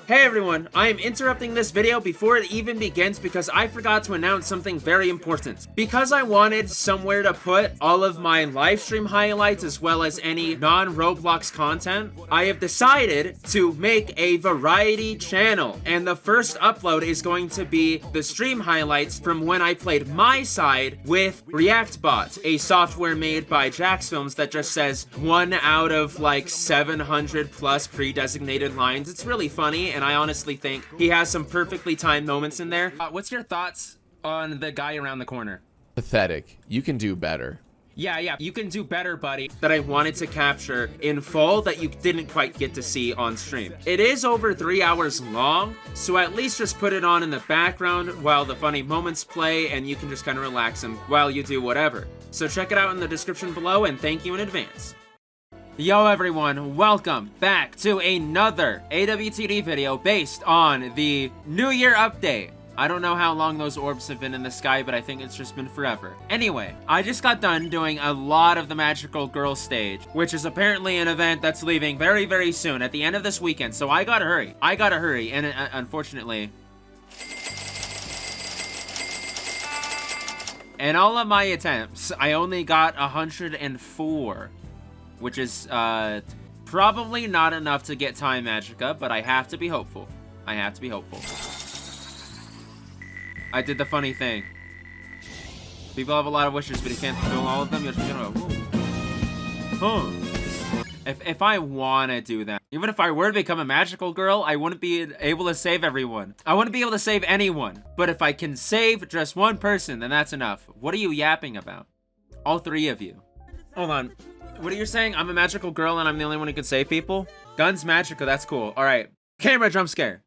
Hey everyone, I am interrupting this video before it even begins because I forgot to announce something very important. Because I wanted somewhere to put all of my live stream highlights as well as any non-Roblox content, I have decided to make a variety channel. And the first upload is going to be the stream highlights from when I played my side with ReactBot, a software made by Jax Films that just says 1 out of like 700 plus pre-designated lines. It's really funny, and I honestly think he has some perfectly timed moments in there. What's your thoughts on the guy around the corner? Pathetic. You can do better. Yeah, you can do better, buddy. That I wanted to capture in full that you didn't quite get to see on stream. It is over 3 hours long, so at least just put it on in the background while the funny moments play, and you can just kind of relax them while you do whatever. So check it out in the description below, and thank you in advance. Yo everyone, welcome back to another AWTD video based on the New Year update. I don't know how long those orbs have been in the sky, but I think it's just been forever. Anyway, I just got done doing a lot of the Magical Girl stage, which is apparently an event that's leaving very, very soon at the end of this weekend, so I gotta hurry, and unfortunately... in all of my attempts, I only got 104. Which is, probably not enough to get Time Magica, but I have to be hopeful. I did the funny thing. People have a lot of wishes, but you can't fulfill all of them. You know, If I want to do that, even if I were to become a magical girl, I wouldn't be able to save everyone. I wouldn't be able to save anyone. But if I can save just one person, then that's enough. What are you yapping about? All three of you. Hold on. What are you saying? I'm a magical girl and I'm the only one who can save people? Guns Magica, that's cool. Alright. Camera jump scare.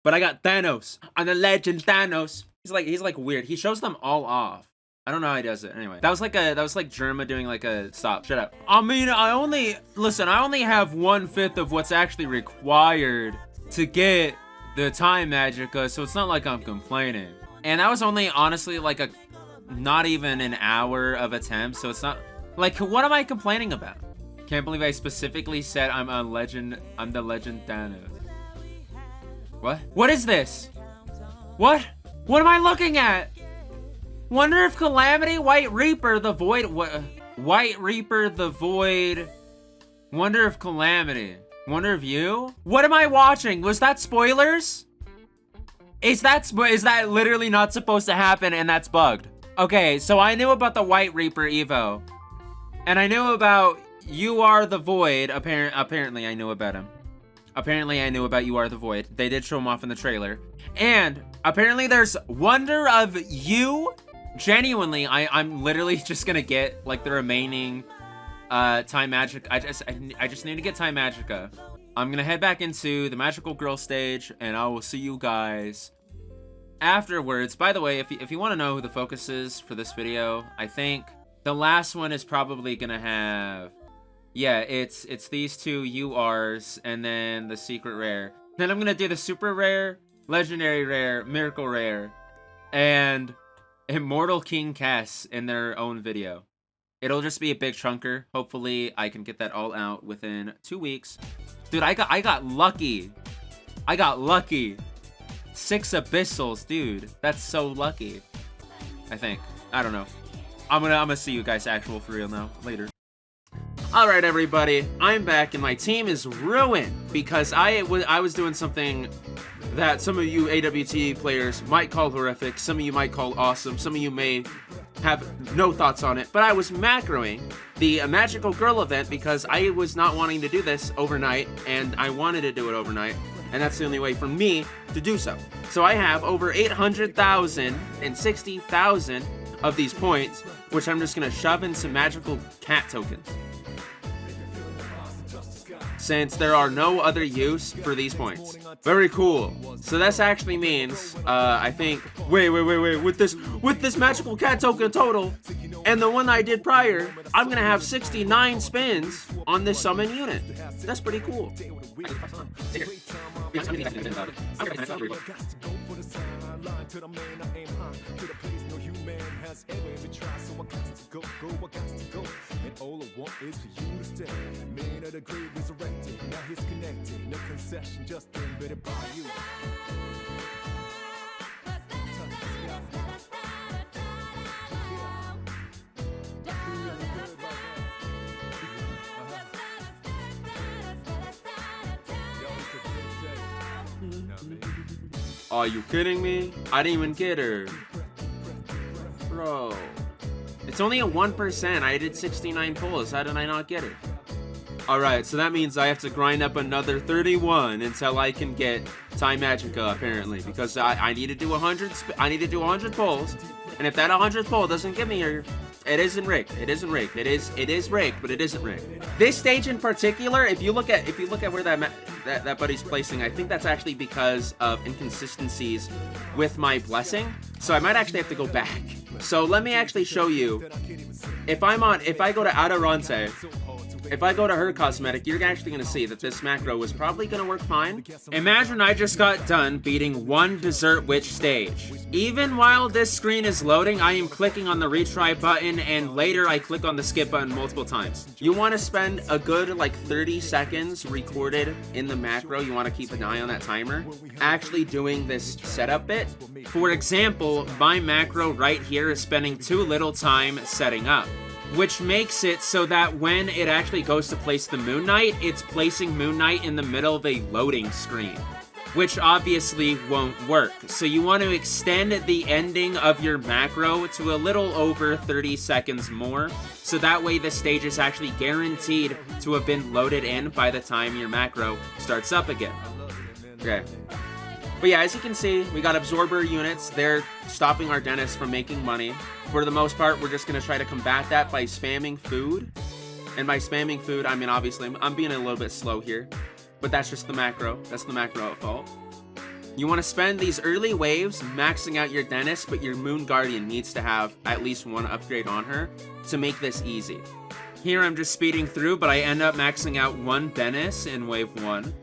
But I got Thanos. I'm the legend Thanos. He's like weird. He shows them all off. I don't know how he does it. Anyway, that was like Germa doing like a stop. Shut up. I mean, I only have 1/5 of what's actually required to get the Time Magica, so it's not like I'm complaining. And that was only honestly like not even an hour of attempt, so it's not like, what am I complaining about? Can't believe I specifically said I'm the legend Thanos. What? What is this? What? What am I looking at? Wonder if Calamity, White Reaper, the Void, White Reaper, the Void. Wonder if Calamity. Wonder if you? What am I watching? Was that spoilers? Is that literally not supposed to happen and that's bugged? Okay, so I knew about the White Reaper Evo. And I knew about You Are the Void. Apparently, I knew about him. Apparently, I knew about You Are the Void. They did show him off in the trailer. And apparently, there's Wonder of You. Genuinely, I'm literally just gonna get like the remaining Time Magic. I just need to get Time Magica. I'm gonna head back into the Magical Girl stage, and I will see you guys afterwards. By the way, if you want to know who the focus is for this video, I think the last one is probably gonna have, yeah, it's these two URs and then the secret rare. Then I'm gonna do the super rare, legendary rare, miracle rare, and Immortal King Cass in their own video. It'll just be a big chunker. Hopefully I can get that all out within 2 weeks. Dude, I got lucky. I got lucky. 6 abyssals, dude. That's so lucky. I think. I don't know. I'm gonna see you guys actual for real now, later. Alright everybody, I'm back and my team is ruined because I was doing something that some of you AWT players might call horrific, some of you might call awesome, some of you may have no thoughts on it, but I was macroing the Magical Girl event because I was not wanting to do this overnight and I wanted to do it overnight, and that's the only way for me to do so. So I have over 800,000 and 60,000 of these points, which I'm just gonna shove in some magical cat tokens, since there are no other use for these points. Very cool. So this actually means, I think, wait, with this magical cat token total, and the one I did prior, I'm gonna have 69 spins on this summon unit. That's pretty cool. Are you kidding me? I didn't even get her. Bro. It's only a 1%. I did 69 pulls. How did I not get her? Alright, so that means I have to grind up another 31 until I can get Time Magica, apparently. Because I need to do 100 pulls. And if that 100th pull doesn't give me her, it isn't rigged. It isn't rigged. It is rigged, but it isn't rigged. This stage in particular, if you look at where that buddy's placing, I think that's actually because of inconsistencies with my blessing. So I might actually have to go back. So let me actually show you. If I go to Adorante, if I go to her cosmetic, you're actually going to see that this macro is probably going to work fine. Imagine I just got done beating one Desert Witch stage. Even while this screen is loading, I am clicking on the retry button, and later I click on the skip button multiple times. You want to spend a good like 30 seconds recorded in the macro. You want to keep an eye on that timer. Actually doing this setup bit. For example, my macro right here is spending too little time setting up, which makes it so that when it actually goes to place the Moon Knight, it's placing Moon Knight in the middle of a loading screen, which obviously won't work. So you want to extend the ending of your macro to a little over 30 seconds more, so that way the stage is actually guaranteed to have been loaded in by the time your macro starts up again. Okay. But yeah, as you can see, we got absorber units. They're stopping our dentist from making money. For the most part, we're just going to try to combat that by spamming food. And by spamming food, I mean, obviously, I'm being a little bit slow here. But that's just the macro. That's the macro at fault. You want to spend these early waves maxing out your dentist, but your Moon Guardian needs to have at least one upgrade on her to make this easy. Here, I'm just speeding through, but I end up maxing out one dentist in wave 1.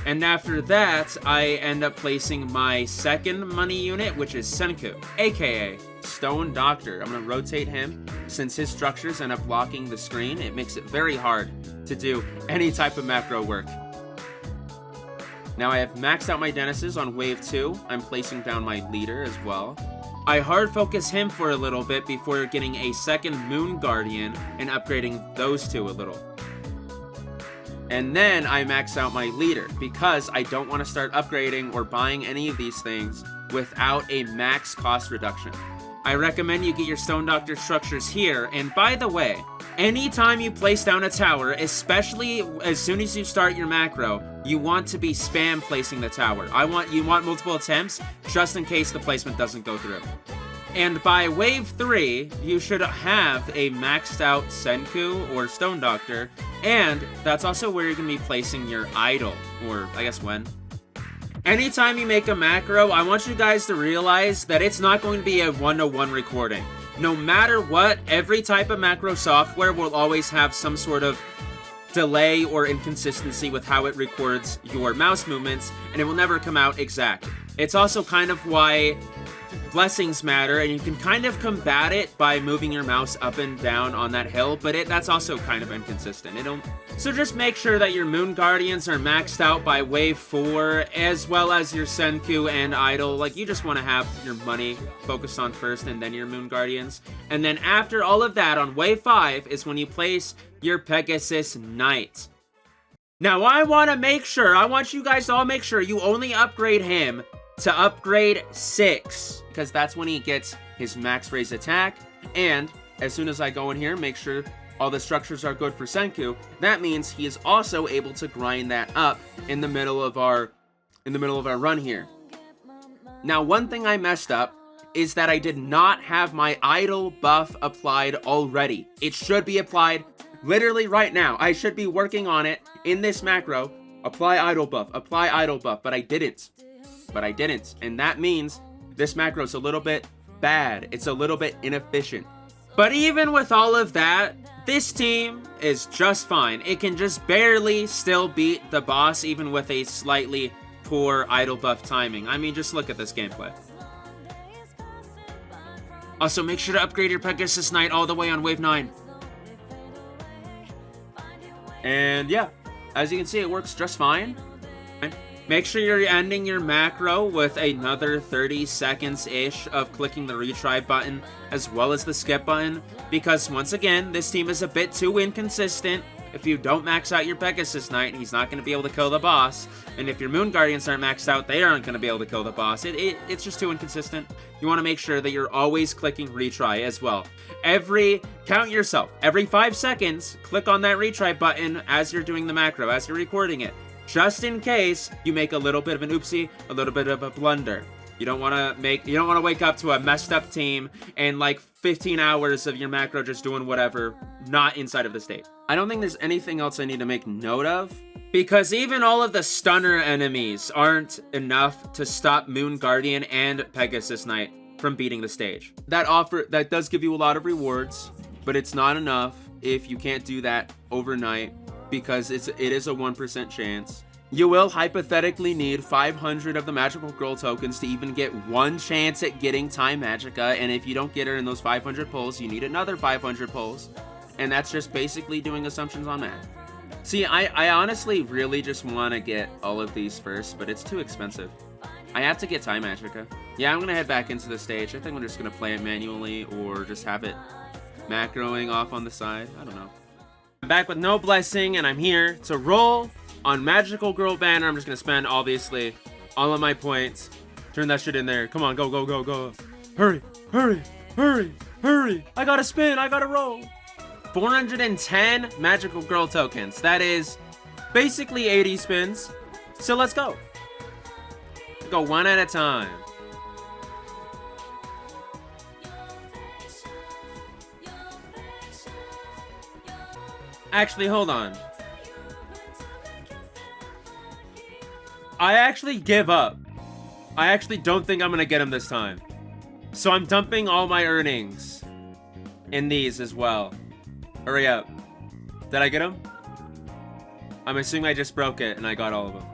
And after that, I end up placing my second money unit, which is Senku, aka Stone Doctor. I'm going to rotate him. Since his structures end up blocking the screen, it makes it very hard to do any type of macro work. Now I have maxed out my dentists on wave 2. I'm placing down my leader as well. I hard focus him for a little bit before getting a second Moon Guardian and upgrading those two a little. And then I max out my leader because I don't want to start upgrading or buying any of these things without a max cost reduction. I recommend you get your Stone Doctor structures here. And by the way, anytime you place down a tower, especially as soon as you start your macro, you want to be spam placing the tower. You want multiple attempts just in case the placement doesn't go through. And by wave 3, you should have a maxed out Senku or Stone Doctor, and that's also where you're going to be placing your idol, or I guess when. Anytime you make a macro, I want you guys to realize that it's not going to be a one-to-one recording. No matter what, every type of macro software will always have some sort of delay or inconsistency with how it records your mouse movements, and it will never come out exact. It's also kind of why blessings matter, and you can kind of combat it by moving your mouse up and down on that hill, but that's also kind of inconsistent. So just make sure that your Moon Guardians are maxed out by wave 4, as well as your Senku and Idol. Like, you just want to have your money focused on first, and then your Moon Guardians. And then after all of that, on wave 5 is when you place your Pegasus Knight. Now, I want you guys to all make sure you only upgrade him to upgrade 6, because that's when he gets his max raise attack. And as soon as I go in here, make sure all the structures are good for Senku. That means he is also able to grind that up in the middle of our run here. Now, one thing I messed up is that I did not have my idol buff applied already. It should be applied literally right now. I should be working on it in this macro. Apply idol buff, but I didn't. And that means this macro is a little bit bad. It's a little bit inefficient. But even with all of that, this team is just fine. It can just barely still beat the boss, even with a slightly poor idle buff timing. I mean, just look at this gameplay. Also, make sure to upgrade your Pegasus Knight all the way on wave 9. And yeah, as you can see, it works just fine. Make sure you're ending your macro with another 30 seconds-ish of clicking the retry button as well as the skip button, because once again, this team is a bit too inconsistent. If you don't max out your Pegasus Knight, he's not going to be able to kill the boss. And if your Moon Guardians aren't maxed out, they aren't going to be able to kill the boss. It's just too inconsistent. You want to make sure that you're always clicking retry as well. Count yourself. Every 5 seconds, click on that retry button as you're doing the macro, as you're recording it. Just in case you make a little bit of an oopsie, a little bit of a blunder. You don't want to wake up to a messed up team and like 15 hours of your macro just doing whatever, not inside of the state. I don't think there's anything else I need to make note of, because even all of the stunner enemies aren't enough to stop Moon Guardian and Pegasus Knight from beating the stage. That does give you a lot of rewards, but it's not enough if you can't do that overnight, because it is a 1% chance. You will hypothetically need 500 of the magical girl tokens to even get one chance at getting Time Magica, and if you don't get her in those 500 pulls, you need another 500 pulls, and that's just basically doing assumptions on math. See, I honestly really just want to get all of these first, but it's too expensive. I have to get Time Magica. Yeah, I'm gonna head back into the stage. I think I'm just gonna play it manually or just have it macroing off on the side. I don't know. I'm back with no blessing, and I'm here to roll on Magical Girl Banner. I'm just gonna spend, obviously, all of my points. Turn that shit in there. Come on, go, go, go, go. Hurry, hurry, hurry, hurry. I gotta spin, I gotta roll. 410 Magical Girl tokens. That is basically 80 spins. So let's go. Go one at a time. Actually, hold on. I actually give up. I actually don't think I'm gonna get him this time. So I'm dumping all my earnings in these as well. Hurry up. Did I get him? I'm assuming I just broke it and I got all of them.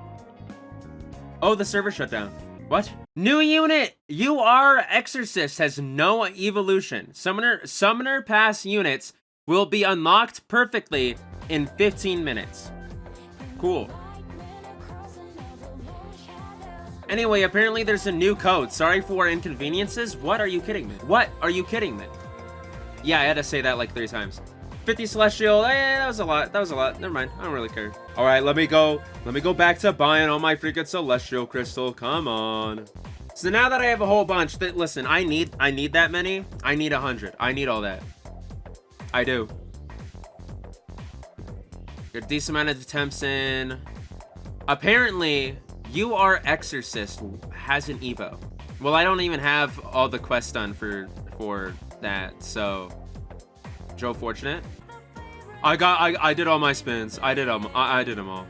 Oh, the server shut down. What? New unit! UR Exorcist has no evolution. Summoner pass units will be unlocked perfectly in 15 minutes. Cool. Anyway, apparently there's a new code. Sorry for inconveniences. What? Are you kidding me? What? Are you kidding me? Yeah, I had to say that like 3 times. 50 Celestial. That was a lot. That was a lot. Never mind. I don't really care. All right, let me go back to buying all my freaking Celestial Crystal. Come on. So now that I have a whole bunch, listen, I need that many. I need 100. I need all that. I do. Get a decent amount of attempts in. Apparently, UR Exorcist has an Evo. Well, I don't even have all the quests done for that, so Joe Fortunate. I did all my spins. I did them all.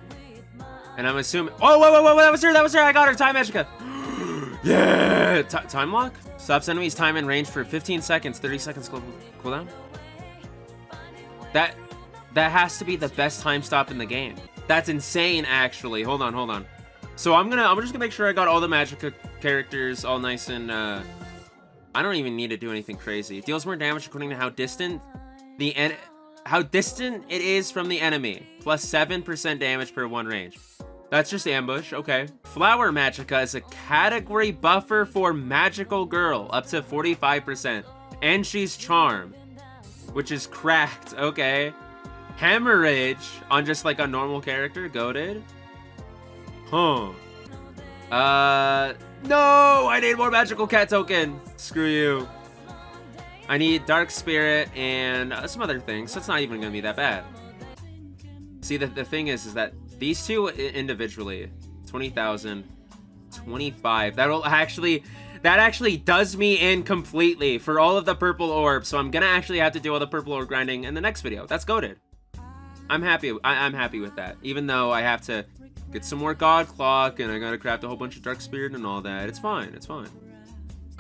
And I'm assuming. Oh, wait, that was her. I got her. Time Magica. Yeah. Time lock. Stops enemies time and range for 15 seconds. 30 seconds cooldown. That has to be the best time stop in the game. That's insane, actually. Hold on. So I'm just gonna make sure I got all the Magica characters all nice and I don't even need to do anything crazy. Deals more damage according to how distant it is from the enemy. Plus 7% damage per 1 range. That's just ambush, okay. Flower Magica is a category buffer for Magical Girl, up to 45%. And she's Charm, which is cracked, okay. Hemorrhage on just like a normal character, goated. Huh. No, I need more Magical Cat token. Screw you. I need Dark Spirit and some other things, so it's not even gonna be that bad. See, the thing is that these two individually, 20,000, 25, that actually does me in completely for all of the purple orbs, so I'm gonna actually have to do all the purple orb grinding in the next video. That's goated. I'm happy with that, even though I have to get some more God Clock and I gotta craft a whole bunch of Dark Spirit and all that. It's fine.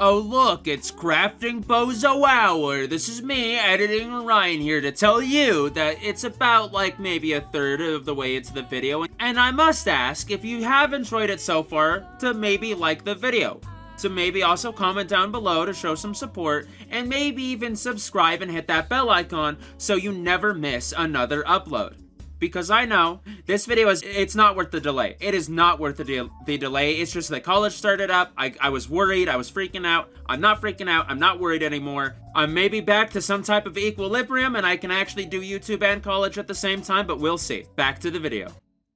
Oh look, it's Crafting Bozo Hour. This is me, Editing Ryan here to tell you that it's about like maybe a third of the way into the video. And I must ask, if you have enjoyed it so far, to maybe like the video. To maybe also comment down below to show some support, and maybe even subscribe and hit that bell icon so you never miss another upload. Because I know this video it's not worth the delay. It is not worth the delay. It's just that college started up. I was worried. I was freaking out. I'm not freaking out. I'm not worried anymore. I'm maybe back to some type of equilibrium and I can actually do YouTube and college at the same time, but we'll see. Back to the video.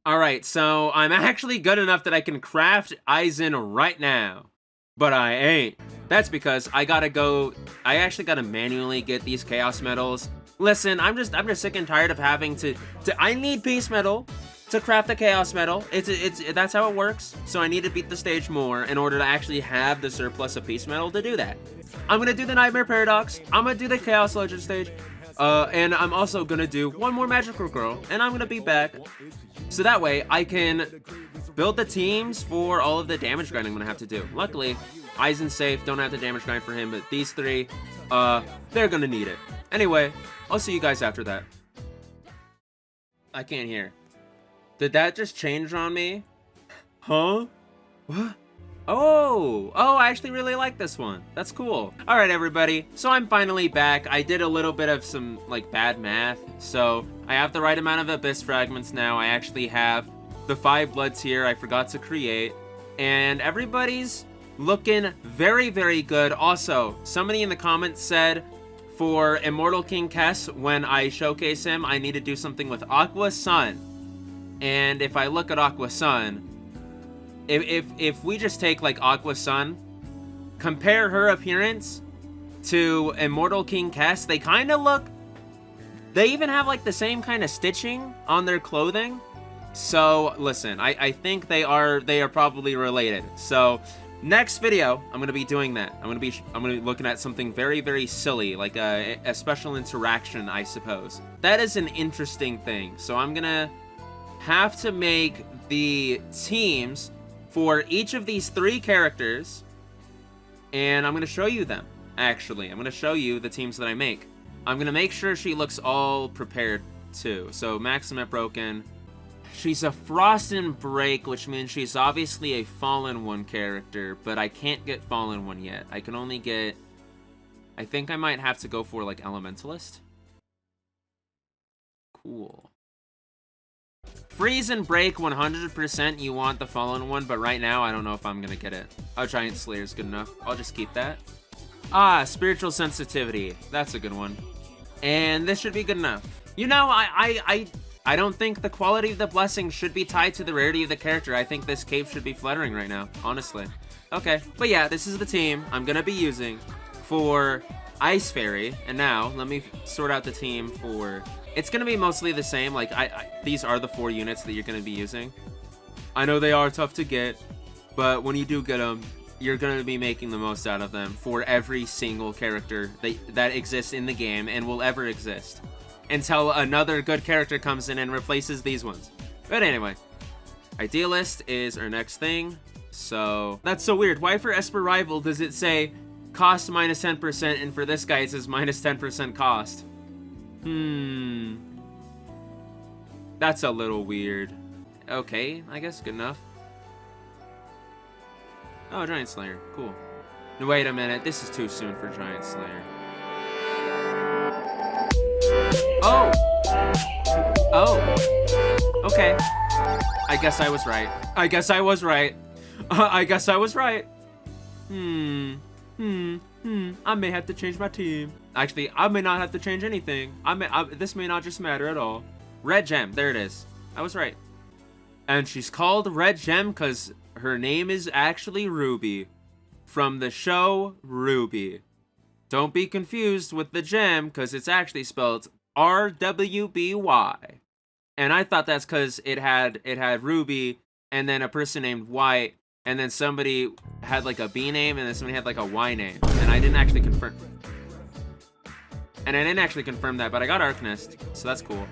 Alright, so I'm actually good enough that I can craft Aizen right now. But I ain't. That's because I actually gotta manually get these chaos medals. Listen, I'm just sick and tired of having to I need peace metal to craft the chaos medal. That's how it works. So I need to beat the stage more in order to actually have the surplus of peace metal to do that. I'm gonna do the Nightmare Paradox. I'm gonna do the Chaos Legend stage. And I'm also gonna do one more Magical Girl, and I'm gonna be back. So that way I can build the teams for all of the damage grinding I'm gonna have to do. Luckily, Aizen's safe, don't have to damage grind for him, but these three, they're gonna need it. Anyway, I'll see you guys after that. I can't hear. Did that just change on me? Huh? What? Oh, I actually really like this one. That's cool. All right, everybody. So I'm finally back. I did a little bit of some like bad math. So I have the right amount of abyss fragments now. I actually have the 5 bloods here I forgot to create. And everybody's looking very, very good. Also, somebody in the comments said for Immortal King Kess, when I showcase him, I need to do something with Aqua Sun. And if I look at Aqua Sun, if we just take like Aqua Sun, compare her appearance to Immortal King Kess, they kind of look, they even have like the same kind of stitching on their clothing. So listen, I think they are probably related. So next video, I'm gonna be doing that. I'm gonna be looking at something very, very silly, like a special interaction, I suppose. That is an interesting thing. So I'm gonna have to make the teams for each of these 3 characters, and I'm gonna show you them. Actually, I'm gonna show you the teams that I make. I'm gonna make sure she looks all prepared too. So Maximate Broken. She's a Frost and Break, which means she's obviously a Fallen One character, but I can't get Fallen One yet. I can only get, I think I might have to go for like Elementalist. Cool. Freeze and Break, 100% you want the Fallen One, but right now I don't know if I'm gonna get it. Oh, Giant Slayer is good enough. I'll just keep that. Ah, Spiritual Sensitivity. That's a good one. And this should be good enough. You know, I don't think the quality of the blessing should be tied to the rarity of the character. I think this cape should be fluttering right now, honestly. Okay, but yeah, this is the team I'm gonna be using for Ice Fairy. And now, let me sort out the team for... It's gonna be mostly the same, like, these are the 4 units that you're gonna be using. I know they are tough to get, but when you do get them, you're gonna be making the most out of them for every single character that exists in the game and will ever exist. Until another good character comes in and replaces these ones. But anyway, Idealist is our next thing. So, that's so weird. Why for Esper Rival does it say cost minus 10% and for this guy it says minus 10% cost? That's a little weird. Okay, I guess good enough. Oh, Giant Slayer. Cool. No, wait a minute. This is too soon for Giant Slayer. Oh! Oh! Okay. I guess I was right. I guess I was right. I guess I was right. I may have to change my team. Actually, I may not have to change anything. This may not just matter at all. Red Gem. There it is. I was right. And she's called Red Gem because her name is actually Ruby. From the show Ruby. Don't be confused with the gem because it's actually spelled RWBY. And I thought that's because it had Ruby and then a person named White and then somebody had like a B name and then somebody had like a Y name. And I didn't actually confirm. That, but I got Alchemist, so that's cool.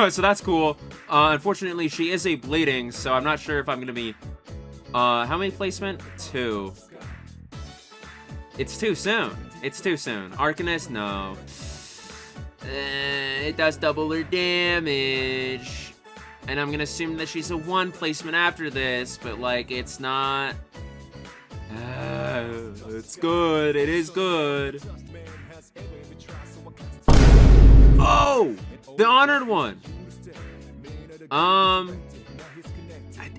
So that's cool. Unfortunately, she is a bleeding, so I'm not sure if I'm gonna be. How many placement? 2. It's too soon. It's too soon. Alchemist, no. It does double her damage. And I'm gonna assume that she's a 1 placement after this, but like, it's not. It's good. It is good. Oh! The honored one!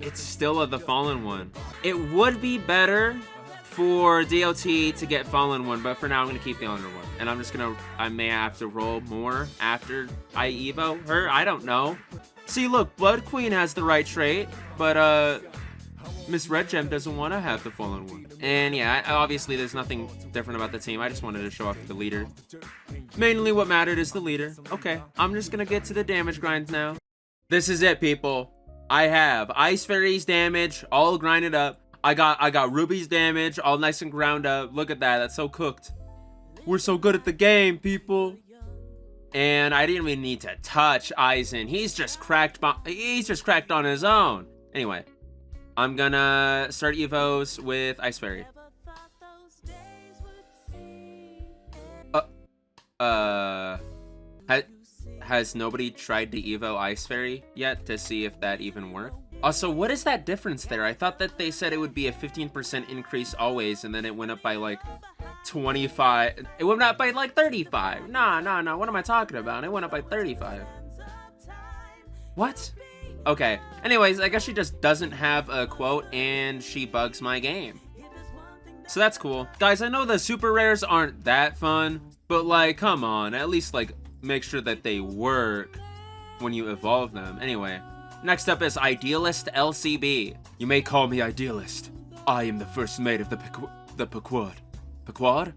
It's still the fallen one. It would be better for DOT to get fallen one, but for now I'm gonna keep the honored one. And I may have to roll more after I evo her. I don't know. See, look, Blood Queen has the right trait, but Miss Red Gem doesn't want to have the fallen one. And yeah, obviously there's nothing different about the team. I just wanted to show off the leader. Mainly what mattered is the leader. Okay, I'm just gonna get to the damage grind now. This is it, people. I have Ice Fairy's damage all grinded up. I got Ruby's damage all nice and ground up. Look at that. That's so cooked. We're so good at the game, people. And I didn't even need to touch Aizen. He's just cracked on his own. Anyway, I'm gonna start evos with Ice Fairy. Has nobody tried to evo Ice Fairy yet to see if that even worked? Also, what is that difference there? I thought that they said it would be a 15% increase always, and then it went up by like 25. It went up by like 35. Nah. What am I talking about? It went up by 35. What? Okay. Anyways, I guess she just doesn't have a quote, and she bugs my game. So that's cool. Guys, I know the super rares aren't that fun, but like, come on. At least like, make sure that they work when you evolve them. Anyway, next up is Idealist LCB. You may call me Idealist. I am the first mate of the Pequod. Pequod?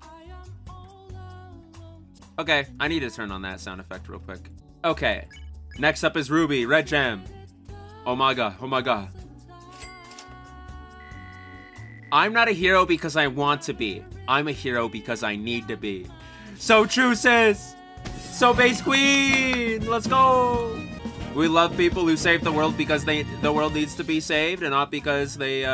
Okay, I need to turn on that sound effect real quick. Okay, next up is Ruby, Red Gem. Oh my god, oh my god. I'm not a hero because I want to be. I'm a hero because I need to be. So true, sis! So base queen! Let's go! We love people who save the world because the world needs to be saved and not because they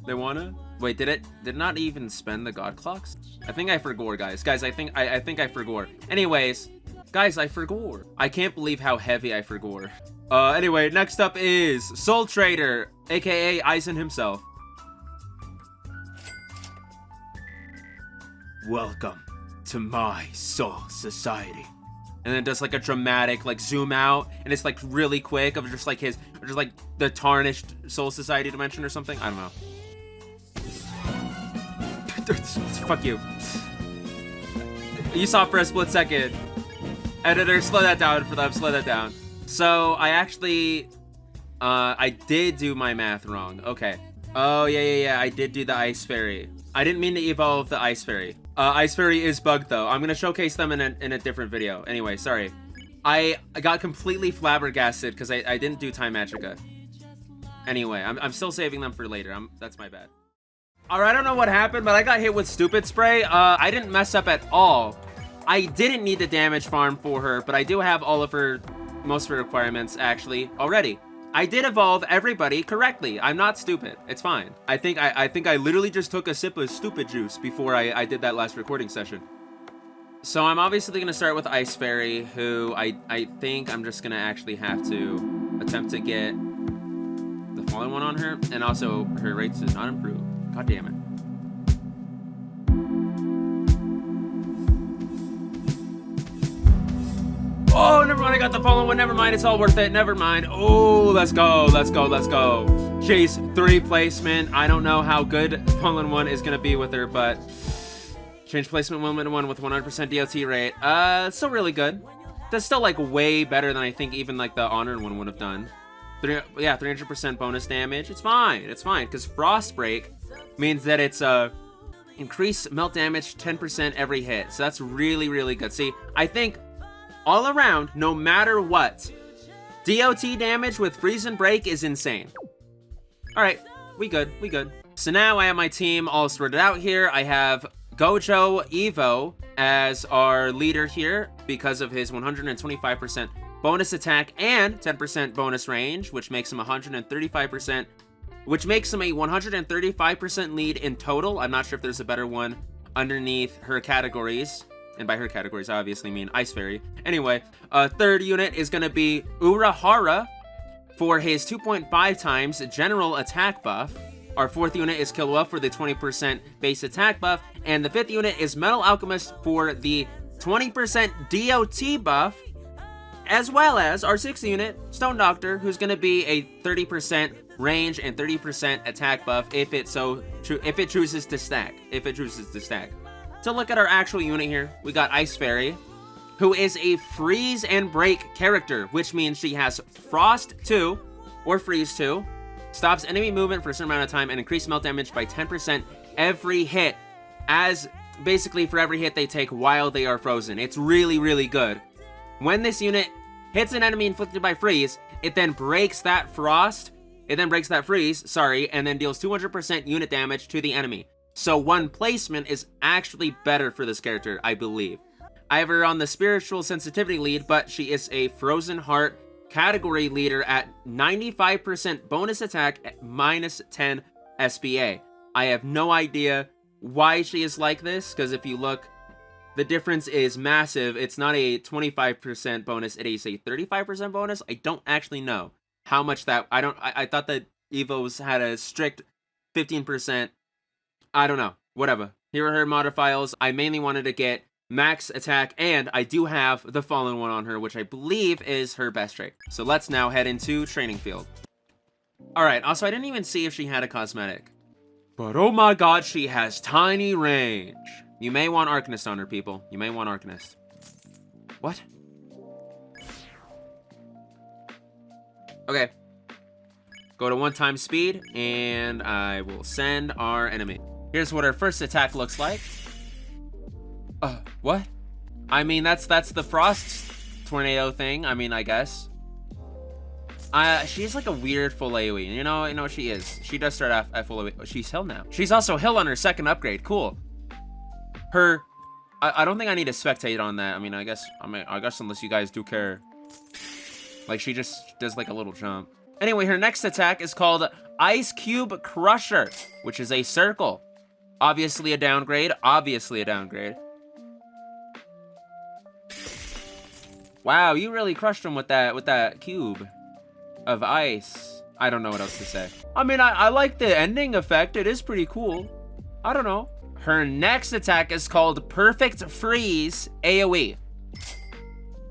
wanna. Wait, did it not even spend the god clocks? I think I forgot, guys. Guys, I think I forgot. Anyways, guys, I forgot. I can't believe how heavy I forgot. Anyway, next up is Soul Trader, aka Eizen himself. Welcome to my soul society. And then it does like a dramatic like zoom out, and it's like really quick of just like the tarnished soul society dimension or something. I don't know. Fuck you. You saw for a split second. Editor, slow that down for them. Slow that down. So I actually, I did do my math wrong. Okay. Oh yeah. I did do the Ice Fairy. I didn't mean to evolve the Ice Fairy. Ice Fairy is bugged though. I'm gonna showcase them in a different video. Anyway, sorry. I got completely flabbergasted because I didn't do Time Magica. Anyway, I'm still saving them for later. That's my bad. Alright, I don't know what happened, but I got hit with Stupid Spray. I didn't mess up at all. I didn't need the damage farm for her, but I do have all of her, most of her requirements actually already. I did evolve everybody correctly. I'm not stupid. It's fine. I think I literally just took a sip of stupid juice before I did that last recording session. So I'm obviously gonna start with Ice Fairy, who I think I'm just gonna actually have to attempt to get the fallen one on her, and also her rates does not improve. God damn it. Oh, never mind, I got the fallen one. Never mind, it's all worth it. Never mind. Oh, let's go. Chase 3 placement. I don't know how good fallen one is gonna be with her, but change placement 1 with 100% DOT rate. Still really good. That's still like way better than I think even like the honored one would have done. 300% bonus damage. It's fine, because Frost Break means that it's increase melt damage 10% every hit. So that's really, really good. See, I think all around, no matter what, DOT damage with Freeze and Break is insane. All right, we good. So now I have my team all sorted out here. I have Gojo Evo as our leader here because of his 125% bonus attack and 10% bonus range, which makes him 135%, which makes him a 135% lead in total. I'm not sure if there's a better one underneath her categories. And by her categories, I obviously mean Ice Fairy. Anyway, third unit is going to be Urahara for his 2.5 times general attack buff. Our fourth unit is Killua for the 20% base attack buff. And the fifth unit is Metal Alchemist for the 20% DOT buff. As well as our sixth unit, Stone Doctor, who's going to be a 30% range and 30% attack buff if it chooses to stack. To look at our actual unit here, we got Ice Fairy, who is a freeze and break character, which means she has Frost 2 or Freeze 2, stops enemy movement for a certain amount of time, and increase melt damage by 10% every hit, as basically for every hit they take while they are frozen. It's really, really good. When this unit hits an enemy inflicted by freeze, it then breaks that freeze, and then deals 200% unit damage to the enemy. So one placement is actually better for this character, I believe. I have her on the spiritual sensitivity lead, but she is a Frozen Heart category leader at 95% bonus attack at minus 10 SPA. I have no idea why she is like this, because if you look, the difference is massive. It's not a 25% bonus, it is a 35% bonus. I don't actually know how much that, I thought that evos had a strict 15%. I don't know. Whatever. Here are her modifiers. I mainly wanted to get max attack, and I do have the Fallen One on her, which I believe is her best trait. So let's now head into Training Field. Alright, also I didn't even see if she had a cosmetic. But oh my god, she has tiny range. You may want Arcanist on her, people. You may want Arcanist. What? Okay. Go to 1x speed, and I will send our enemy. Here's what her first attack looks like. What? I mean, that's the Frost Tornado thing. I mean, I guess. She's like a weird full AoE. You know she is. She does start off at full AoE. Oh, she's Hill now. She's also Hill on her second upgrade. Cool. I don't think I need to spectate on that. I guess unless you guys do care. Like, she just does like a little jump. Anyway, her next attack is called Ice Cube Crusher, which is a circle. Obviously a downgrade. Wow, you really crushed him with that cube of ice. I don't know what else to say. I like the ending effect. It is pretty cool. I don't know. Her next attack is called Perfect Freeze AoE.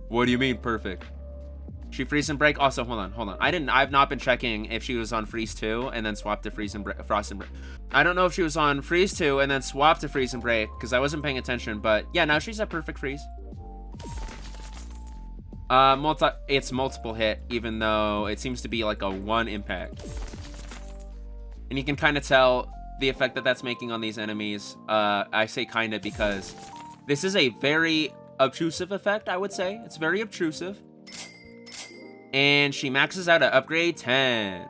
What do you mean perfect? She freeze and break. Also, hold on. I've not been checking if she was on freeze 2 and then swapped to freeze and break, frost and break. I don't know if she was on freeze 2 and then swapped to freeze and break because I wasn't paying attention. But yeah, now she's at perfect freeze. It's multiple hit, even though it seems to be like a 1 impact. And you can kind of tell the effect that that's making on these enemies. I say kind of because this is a very obtrusive effect, I would say. It's very obtrusive. And she maxes out at upgrade 10.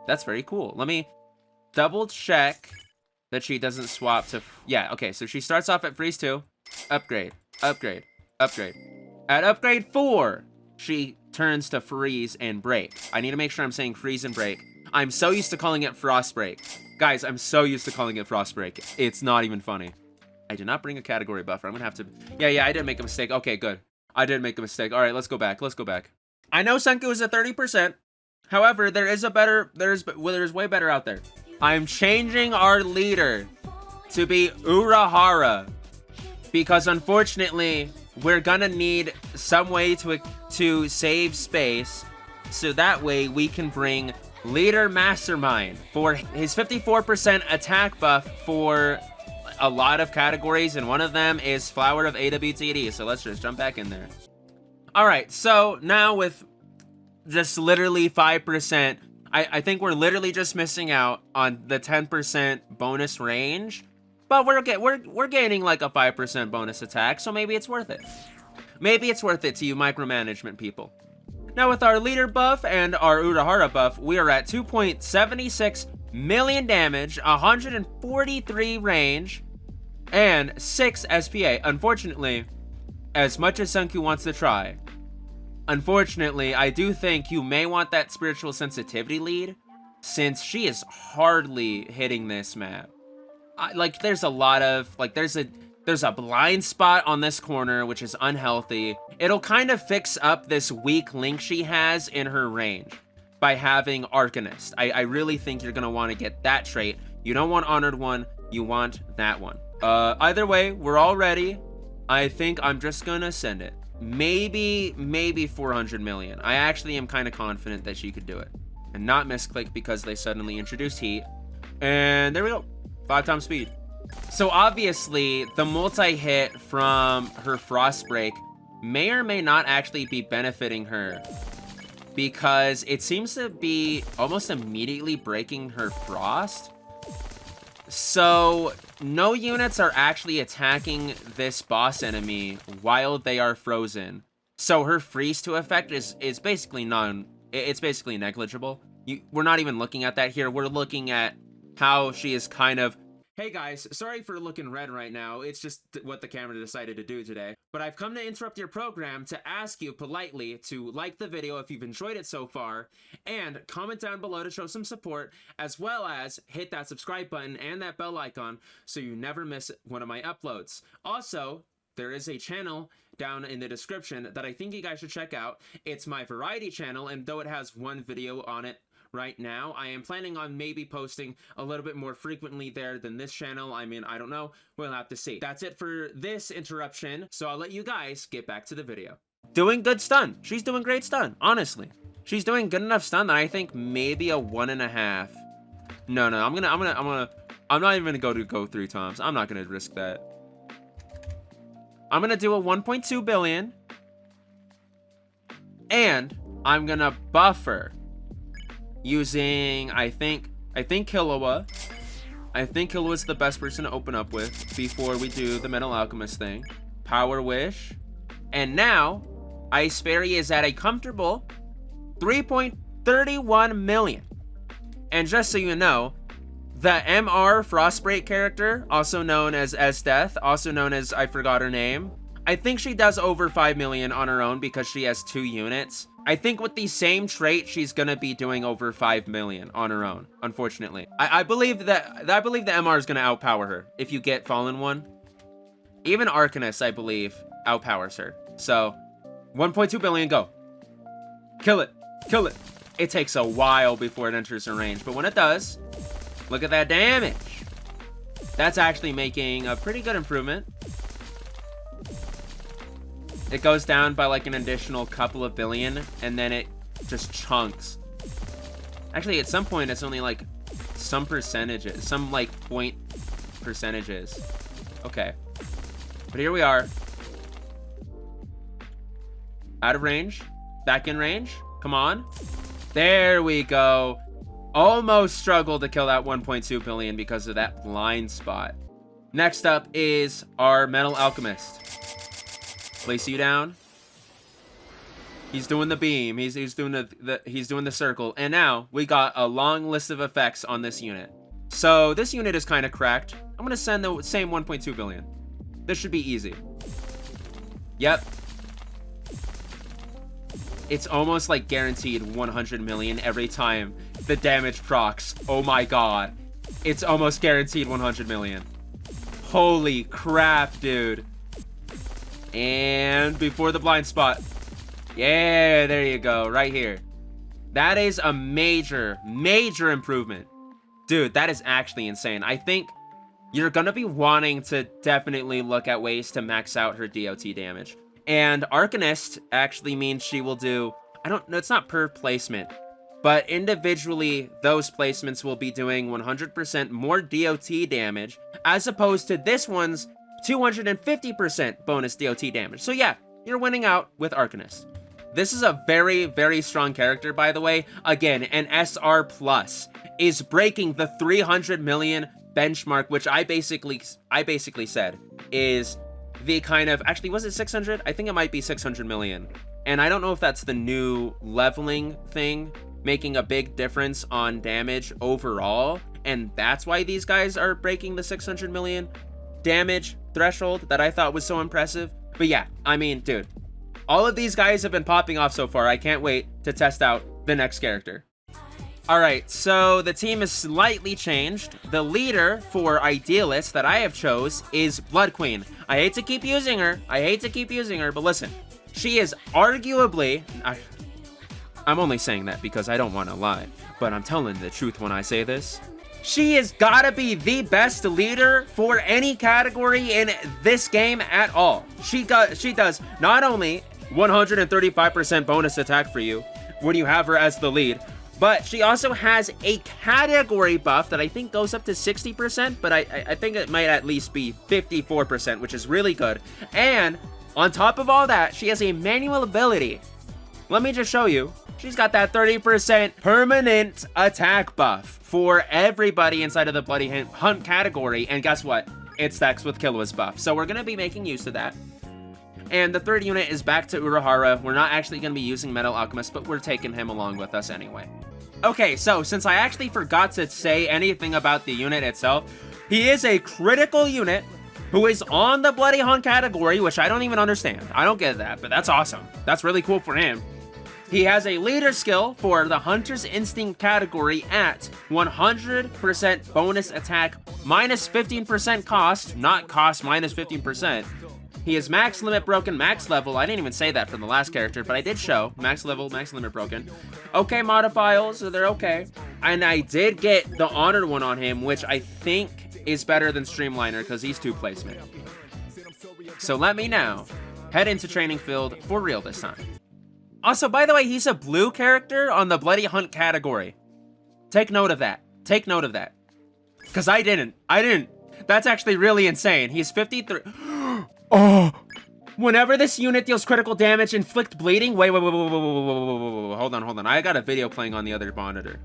That's very cool. Let me double check that she doesn't swap to... Yeah, okay, so she starts off at freeze 2. Upgrade. At upgrade 4, she turns to freeze and break. I need to make sure I'm saying freeze and break. I'm so used to calling it frost break. Guys, I'm so used to calling it frost break. It's not even funny. I did not bring a category buffer. I'm gonna have to... Yeah, I did make a mistake. Okay, good. I did make a mistake. All right, let's go back. I know Senku is at 30%. However, there's way better out there. I'm changing our leader to be Urahara because unfortunately, we're gonna need some way to save space so that way we can bring Leader Mastermind for his 54% attack buff for a lot of categories, and one of them is Flower of AWTD, so let's just jump back in there. Alright, so now with just literally 5%, I think we're literally just missing out on the 10% bonus range, but we're gaining like a 5% bonus attack, so maybe it's worth it. Maybe it's worth it to you micromanagement people. Now with our leader buff and our Urahara buff, we are at 2.76 million damage, 143 range, and 6 SPA. Unfortunately, as much as Senku wants to try, unfortunately, I do think you may want that spiritual sensitivity lead, since she is hardly hitting this map. like there's a lot of like there's a blind spot on this corner, which is unhealthy. It'll kind of fix up this weak link she has in her range by having Alchemist. I really think you're gonna want to get that trait. You don't want Honored One, you want that one. Either way, we're all ready. I think I'm just gonna send it. Maybe 400 million. I actually am kind of confident that she could do it and not misclick because they suddenly introduced heat. And there we go, 5 times speed. So obviously the multi-hit from her Frost Break may or may not actually be benefiting her, because it seems to be almost immediately breaking her Frost. So no units are actually attacking this boss enemy while they are frozen. So her freeze to effect is basically it's basically negligible. We're not even looking at that here. We're looking at how she is kind of, hey guys, sorry for looking red right now. It's just what the camera decided to do today. But I've come to interrupt your program to ask you politely to like the video if you've enjoyed it so far, and comment down below to show some support, as well as hit that subscribe button and that bell icon so you never miss one of my uploads. Also, there is a channel down in the description that I think you guys should check out. It's my variety channel, and though it has one video on it right now, I am planning on maybe posting a little bit more frequently there than this channel. I mean, I don't know. We'll have to see. That's it for this interruption, so I'll let you guys get back to the video. Doing good stun. She's doing great stun, honestly. She's doing good enough stun that I think maybe a 1.5. No, I'm not even gonna go 3 times. I'm not gonna risk that. I'm gonna do a 1.2 billion, and I'm gonna buffer using, I think Killua. I think Killua's the best person to open up with before we do the Metal Alchemist thing. Power Wish. And now, Ice Fairy is at a comfortable 3.31 million. And just so you know, the MR Frostbreak character, also known as S-Death, also known as, I forgot her name, I think she does over 5 million on her own because she has 2 units. I think with the same trait, she's gonna be doing over 5 million on her own, unfortunately. I believe the MR is gonna outpower her if you get Fallen One. Even Arcanist, I believe, outpowers her. So, 1.2 billion, go. Kill it, kill it. It takes a while before it enters her range, but when it does, look at that damage. That's actually making a pretty good improvement. It goes down by like an additional couple of billion, and then it just chunks. Actually, at some point, it's only like some percentages, some like point percentages. Okay. But here we are. Out of range. Back in range. Come on. There we go. Almost struggled to kill that 1.2 billion because of that blind spot. Next up is our Metal Alchemist. Place you down. He's doing the beam. He's doing the circle. And now we got a long list of effects on this unit. So this unit is kind of cracked. I'm gonna send the same 1.2 billion. This should be easy. Yep. It's almost like guaranteed 100 million every time the damage procs. Oh my god. It's almost guaranteed 100 million. Holy crap, dude. And before the blind spot. Yeah, there you go, right here. That is a major improvement. Dude, that is actually insane. I think you're gonna be wanting to definitely look at ways to max out her DOT damage. And Arcanist actually means she will do, I don't know, it's not per placement, but individually, those placements will be doing 100% more DOT damage, as opposed to this one's 250% bonus DOT damage. So yeah, you're winning out with Arcanist. This is a very strong character, by the way. Again, an SR plus is breaking the 300 million benchmark, which I basically said is the kind of, actually, was it 600? I think it might be 600 million. And I don't know if that's the new leveling thing, making a big difference on damage overall. And that's why these guys are breaking the 600 million damage threshold that I thought was so impressive. But yeah, I mean, dude, all of these guys have been popping off so far. I can't wait to test out the next character. All right, so the team is slightly changed. The leader for Idealist that I have chose is Blood Queen. I hate to keep using her. But listen, she is arguably... I'm only saying that because I don't want to lie, but I'm telling the truth when I say this. She has got to be the best leader for any category in this game at all. She does not only 135% bonus attack for you when you have her as the lead, but she also has a category buff that I think goes up to 60%, but I think it might at least be 54%, which is really good. And on top of all that, she has a manual ability. Let me just show you. She's got that 30% permanent attack buff for everybody inside of the Bloody Hunt category. And guess what? It stacks with Killua's buff. So we're going to be making use of that. And the third unit is back to Urahara. We're not actually going to be using Metal Alchemist, but we're taking him along with us anyway. Okay, so since I actually forgot to say anything about the unit itself, he is a critical unit who is on the Bloody Hunt category, which I don't even understand. I don't get that, but that's awesome. That's really cool for him. He has a leader skill for the Hunter's Instinct category at 100% bonus attack, minus 15% cost, not cost minus 15%. He is max limit broken, max level. I didn't even say that for the last character, but I did show max level, max limit broken. Okay modifiers, so they're okay. And I did get the honored one on him, which I think is better than Streamliner because he's 2 placement. So let me now head into training field for real this time. Also, by the way, he's a blue character on the Bloody Hunt category. Take note of that. Take note of that. Because I didn't. That's actually really insane. He's 53. Oh! Whenever this unit deals critical damage, inflict bleeding. Wait. Hold on. I got a video playing on the other monitor.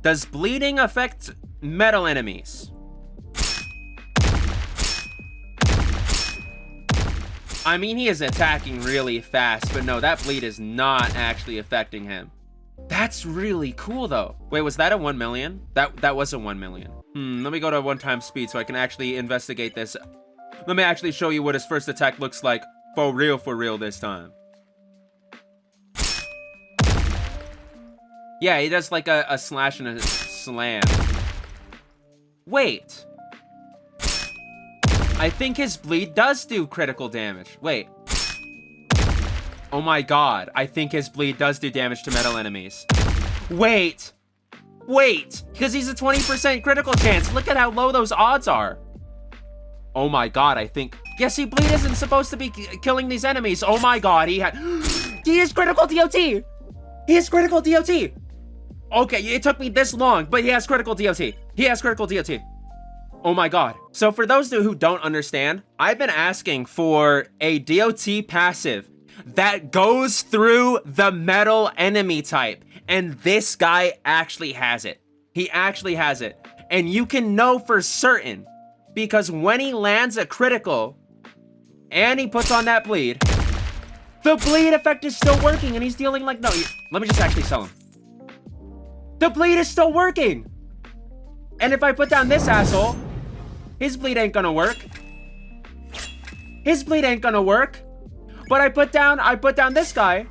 Does bleeding affect metal enemies? I mean, he is attacking really fast, but no, that bleed is not actually affecting him. That's really cool, though. Wait, was that a 1 million? That was a 1 million. Let me go to 1x speed so I can actually investigate this. Let me actually show you what his first attack looks like for real this time. Yeah, he does like a slash and a slam. Wait. I think his bleed does do critical damage. Wait. Oh my god. I think his bleed does do damage to metal enemies. Wait. Because he's a 20% critical chance. Look at how low those odds are. Oh my god, I think... Yeah, see, bleed isn't supposed to be killing these enemies. Oh my god, he is critical DOT! He has critical DOT! Okay, it took me this long, but he has critical DOT. Oh my god. So for those who don't understand, I've been asking for a DOT passive that goes through the metal enemy type. And this guy actually has it. He actually has it. And you can know for certain because when he lands a critical and he puts on that bleed, the bleed effect is still working and he's dealing like, no, let me just actually sell him. The bleed is still working. And if I put down this asshole, his bleed ain't gonna work. But I put down this guy.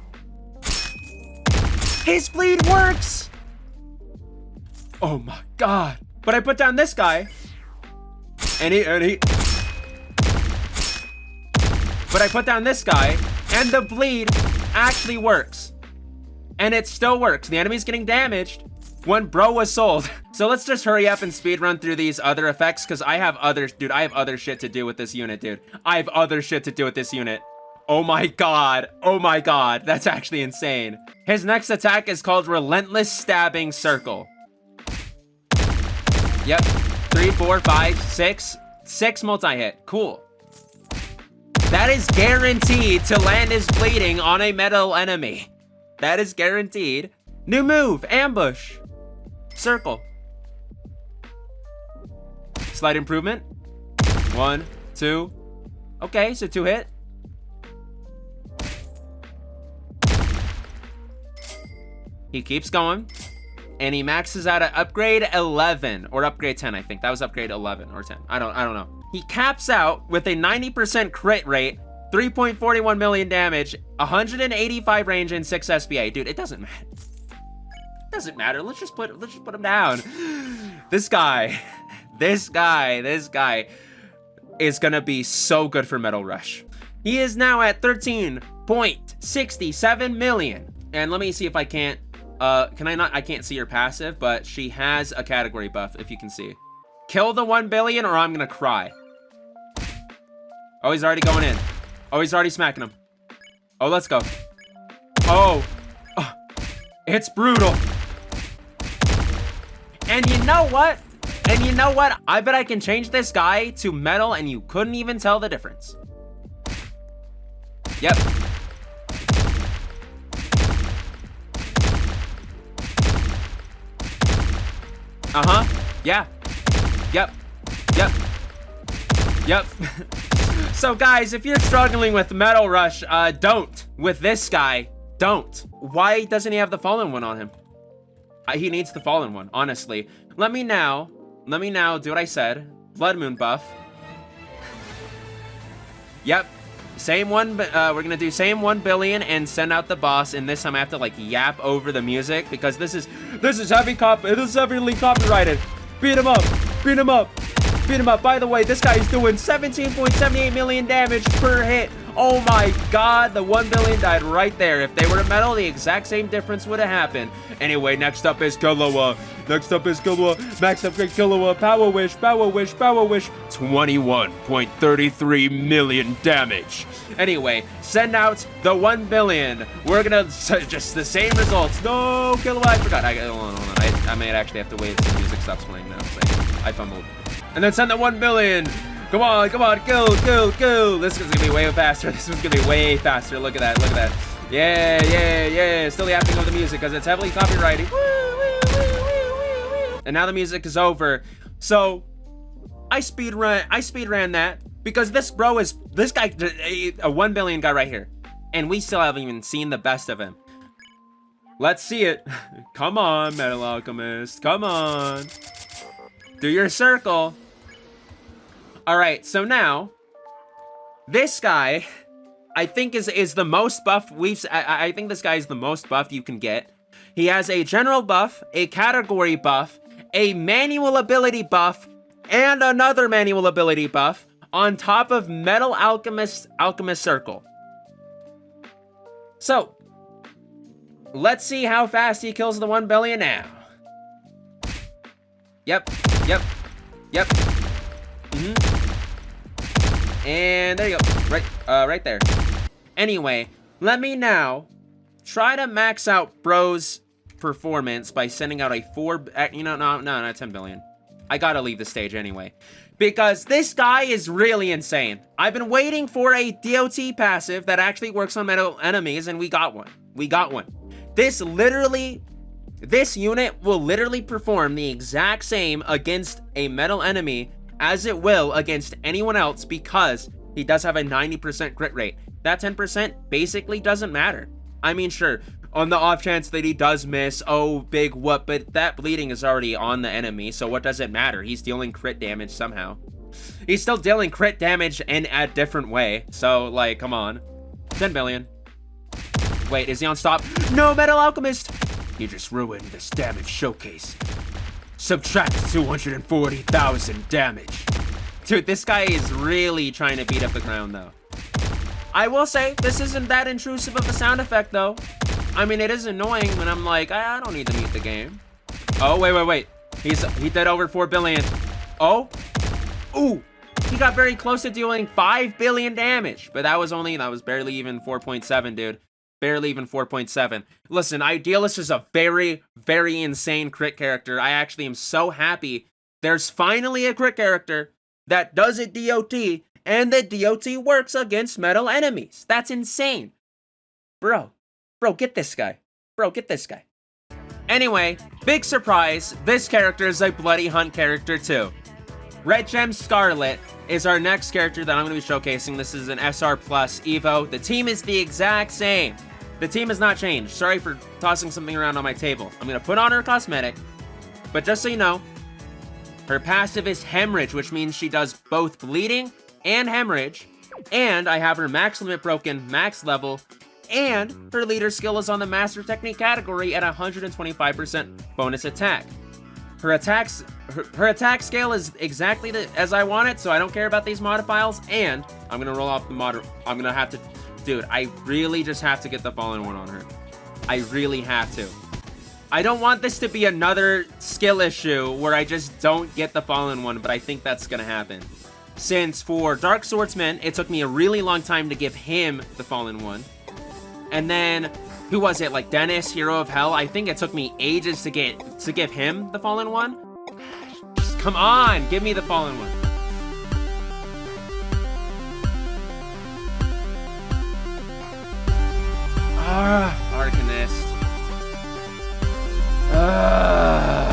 His bleed works. Oh my god. But I put down this guy. And he. But I put down this guy. And the bleed actually works. And it still works. The enemy's getting damaged when bro was sold. So let's just hurry up and speed run through these other effects because I have other shit to do with this unit, dude. Oh my god, that's actually insane. His next attack is called Relentless Stabbing Circle. Yep, 3, 4, 5, 6. 6 multi-hit, cool. That is guaranteed to land his bleeding on a metal enemy. That is guaranteed. New move, ambush. Circle. Slight improvement. 1, 2. Okay, so 2 hit. He keeps going. And he maxes out at upgrade 11 or upgrade 10, I think. That was upgrade 11 or 10. I don't know. He caps out with a 90% crit rate, 3.41 million damage, 185 range, and 6 SBA. Dude, it doesn't matter. Doesn't matter. Let's just put him down. This guy is gonna be so good for Metal Rush. He is now at 13.67 million. And let me see if I can't, I can't see her passive, but she has a category buff, if you can see. Kill the 1 billion or I'm gonna cry. Oh, he's already going in. Oh, he's already smacking him. Oh, let's go. Oh, it's brutal. And you know what? I bet I can change this guy to metal and you couldn't even tell the difference. Yep. Uh-huh. Yeah. Yep. Yep. Yep. So guys, if you're struggling with Metal Rush, don't. With this guy, don't. Why doesn't he have the Fallen one on him? He needs the Fallen one, honestly. Let me now do what I said. Blood Moon buff. Yep. Same one, we're gonna do same 1 billion and send out the boss, and this time I have to like yap over the music because this is heavily copyrighted. Beat him up, beat him up, beat him up. By the way, this guy is doing 17.78 million damage per hit. Oh my god, the 1 billion died right there. If they were metal, the exact same difference would have happened. Anyway, next up is Killua. Max upgrade Killua. Power Wish. 21.33 million damage. Anyway, send out the 1 billion. We're gonna just the same results. No, Killua, I forgot. Hold on. I may actually have to wait until the music stops playing now. I fumbled. And then send the 1 billion. Come on, go. This is gonna be way faster. This is gonna be way faster. Look at that. Yeah. Still yapping with the music because it's heavily copyrighted. And now the music is over. So I speed ran that because this guy, a 1 billion guy right here. And we still haven't even seen the best of him. Let's see it. Come on, Metal Alchemist. Come on. Do your circle. All right, so now this guy, I think is the most buff I think this guy is the most buff you can get. He has a general buff, a category buff, a manual ability buff, and another manual ability buff on top of Metal Alchemist Circle. So let's see how fast he kills the 1 billion now. Yep. And there you go, right there. Anyway, let me now try to max out Bro's performance by sending out a 10 billion. I gotta leave the stage anyway, because this guy is really insane. I've been waiting for a DOT passive that actually works on metal enemies, and we got one. This unit will literally perform the exact same against a metal enemy as it will against anyone else because he does have a 90% crit rate. That 10% basically doesn't matter. I mean, sure, on the off chance that he does miss, oh, big whoop, but that bleeding is already on the enemy, so what does it matter? He's dealing crit damage somehow. He's still dealing crit damage in a different way, so, like, come on. 10 billion. Wait, is he on stop? No, Metal Alchemist! You just ruined this damage showcase. Subtract 240,000 damage. Dude, this guy is really trying to beat up the ground, though. I will say, this isn't that intrusive of a sound effect, though. I mean, it is annoying when I'm like, I don't need to mute the game. Oh, wait. He did over 4 billion. Oh. Ooh. He got very close to dealing 5 billion damage. But that was barely even 4.7, dude. Barely even 4.7. Listen, Idealist is a very, very insane crit character. I actually am so happy there's finally a crit character that does a DOT, and the DOT works against metal enemies. That's insane. Bro, get this guy. Anyway, big surprise, this character is a Bloody Hunt character too. Red Gem Scarlet is our next character that I'm going to be showcasing. This is an SR Plus Evo. The team is the exact same. The team has not changed. Sorry for tossing something around on my table. I'm going to put on her cosmetic, but just so you know, her passive is Hemorrhage, which means she does both bleeding and hemorrhage, and I have her max limit broken, max level, and her leader skill is on the Master Technique category at 125% bonus attack. Her attack scale is exactly as I want it, so I don't care about these modifiers, and I'm gonna roll off the I'm gonna have to, dude, I really just have to get the Fallen One on her. I really have to. I don't want this to be another skill issue where I just don't get the Fallen One, but I think that's gonna happen. Since for Dark Swordsman, it took me a really long time to give him the Fallen One. And then, who was it? Like Dennis, Hero of Hell? I think it took me ages to give him the Fallen One. Just come on, give me the Fallen One. Arcanist.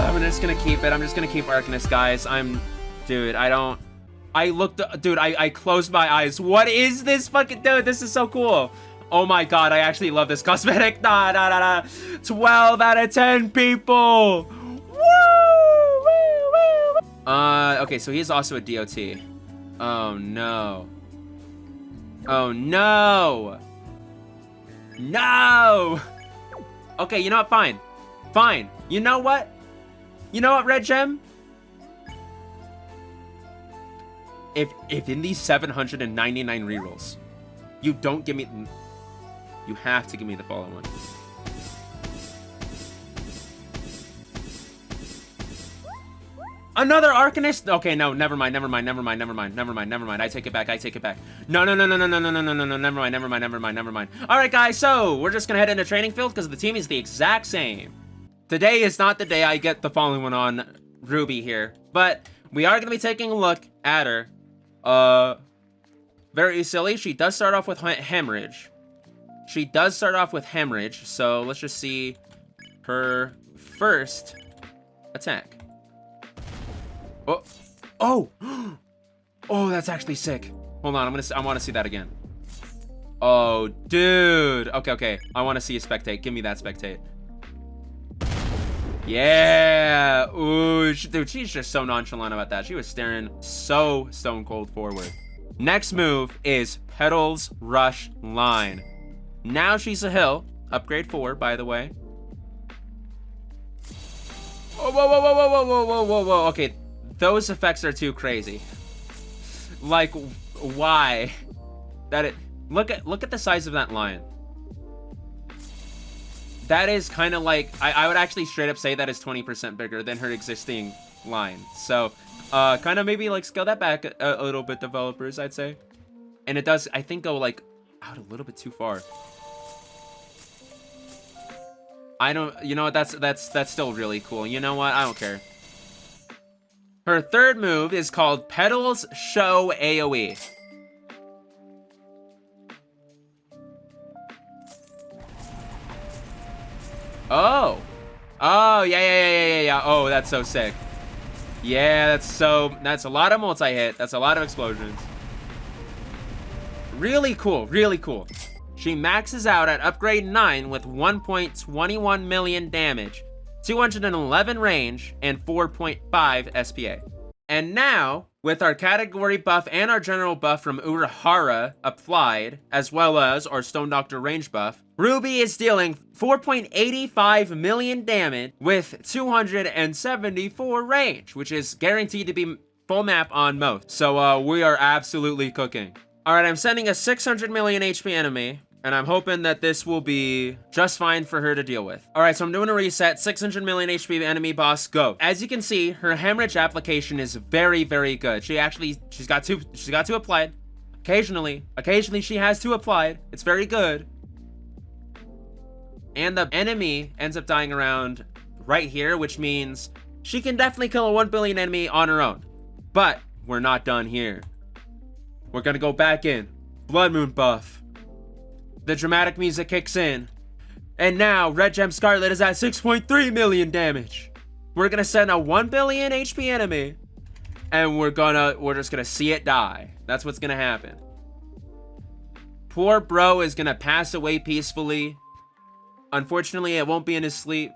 I'm just gonna keep it. I'm just gonna keep Arcanist, guys. Dude, I closed my eyes. What is this fucking, dude? This is so cool. Oh my god, I actually love this cosmetic. 12 out of 10 people. Woo! Okay, so he's also a DOT. Oh no. Oh no. No. Okay, you know what? Fine. Fine. You know what? You know what, Red Gem? If in these 799 rerolls, you don't give me... You have to give me the Fallen One. Another Arcanist? Okay, no, never mind. I take it back. No, never mind. All right, guys, so we're just gonna head into training field because the team is the exact same. Today is not the day I get the Fallen One on Ruby here, but we are gonna be taking a look at her. Very silly. She does start off with hemorrhage. So let's just see her first attack. Oh, that's actually sick. Hold on, I want to see that again. Oh, dude. Okay. I want to see a spectate. Give me that spectate. Yeah. Ooh, dude, she's just so nonchalant about that. She was staring so stone cold forward. Next move is Petals Rush Line. Now she's a hill. Upgrade 4, by the way. Oh, whoa. Okay, those effects are too crazy. Like, why? Look at the size of that line. That is kind of like, I would actually straight up say that is 20% bigger than her existing line. So, kind of maybe like scale that back a little bit, developers, I'd say. And it does, I think, go like out a little bit too far. You know what, that's still really cool. You know what, I don't care. Her third move is called Petals Show AoE. Oh, yeah. Oh, that's so sick. Yeah, that's a lot of multi-hit. That's a lot of explosions. Really cool. She maxes out at upgrade 9 with 1.21 million damage, 211 range, and 4.5 SPA. And now, with our category buff and our general buff from Urahara applied, as well as our Stone Doctor range buff, Ruby is dealing 4.85 million damage with 274 range, which is guaranteed to be full map on most. So we are absolutely cooking. Alright, I'm sending a 600 million HP enemy, and I'm hoping that this will be just fine for her to deal with. Alright, so I'm doing a reset. 600 million HP enemy boss, go. As you can see, her hemorrhage application is very, very good. She's got two applied. Occasionally she has 2 applied. It's very good. And the enemy ends up dying around right here, which means she can definitely kill a 1 billion enemy on her own. But we're not done here. We're gonna go back in. Blood Moon buff. The dramatic music kicks in. And now, Red Gem Scarlet is at 6.3 million damage. We're gonna send a 1 billion HP enemy. And we're just gonna see it die. That's what's gonna happen. Poor bro is gonna pass away peacefully. Unfortunately, it won't be in his sleep.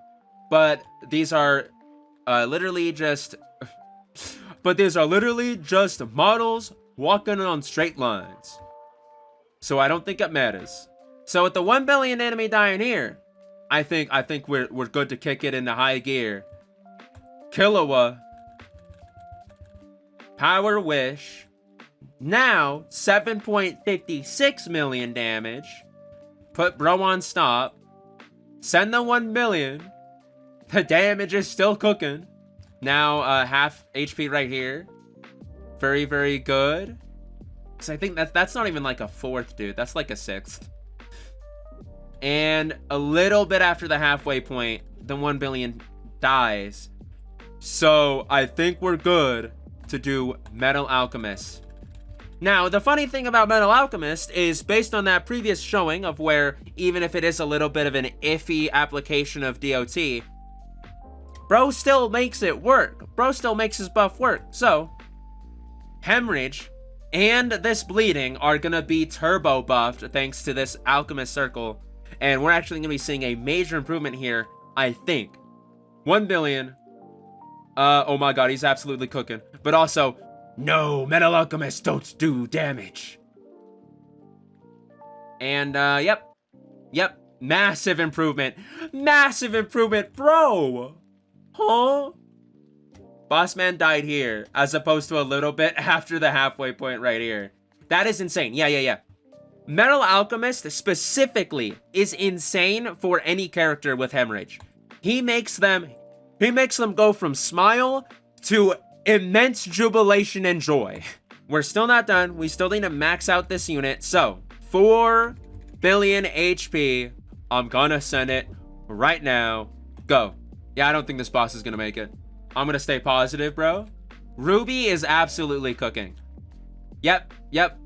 But these are literally just models walking on straight lines. So I don't think it matters. So with the 1 billion enemy dying here, I think we're good to kick it into high gear. Killua. Power Wish. Now 7.56 million damage. Put bro on stop. Send the 1 billion. The damage is still cooking. Now half HP right here. Very, very good. Cause I think that's not even like a 4th, dude. That's like a 6th. And a little bit after the halfway point, the 1 billion dies. So I think we're good to do Metal Alchemist. Now, the funny thing about Metal Alchemist is based on that previous showing of where even if it is a little bit of an iffy application of DOT, bro still makes it work. Bro still makes his buff work. So, Hemorrhage and this Bleeding are gonna be turbo buffed thanks to this Alchemist Circle. And we're actually gonna be seeing a major improvement here, I think. 1 billion. Oh my god, he's absolutely cooking. But also, no, Metal Alchemist don't do damage. And, yep, massive improvement, bro. Huh? Boss man died here, as opposed to a little bit after the halfway point right here. That is insane. Yeah. Metal Alchemist specifically is insane for any character with Hemorrhage. He makes them go from smile to immense jubilation and joy. We're still not done. We still need to max out this unit. So 4 billion HP. I'm gonna send it right now. Go. Yeah, I don't think this boss is gonna make it. I'm gonna stay positive, bro. Ruby is absolutely cooking. Yep.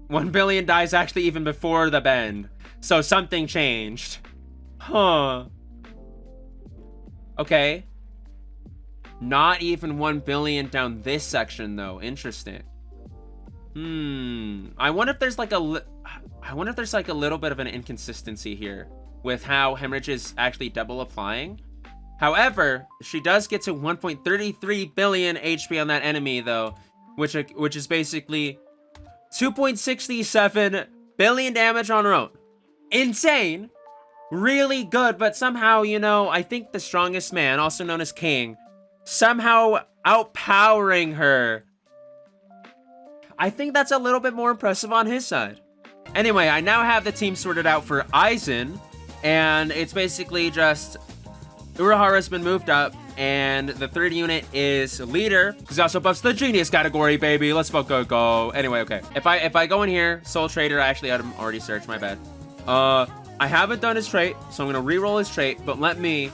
1 billion dies actually even before the bend. So something changed. Huh. Okay. Not even 1 billion down this section though. Interesting. I wonder if there's like a little bit of an inconsistency here with how Hemorrhage is actually double applying. However, she does get to 1.33 billion HP on that enemy though, which is basically 2.67 billion damage on her own. Insane. Really good, but somehow, you know, I think the strongest man, also known as King, somehow outpowering her. I think that's a little bit more impressive on his side. Anyway, I now have the team sorted out for Aizen, and it's basically just Urahara's been moved up, and the 3rd unit is Leader, because he also buffs the Genius category, baby. Let's go. Anyway, okay. If I go in here, Soul Trader, I actually had him already searched, my bad. I haven't done his trait, so I'm gonna re-roll his trait, but let me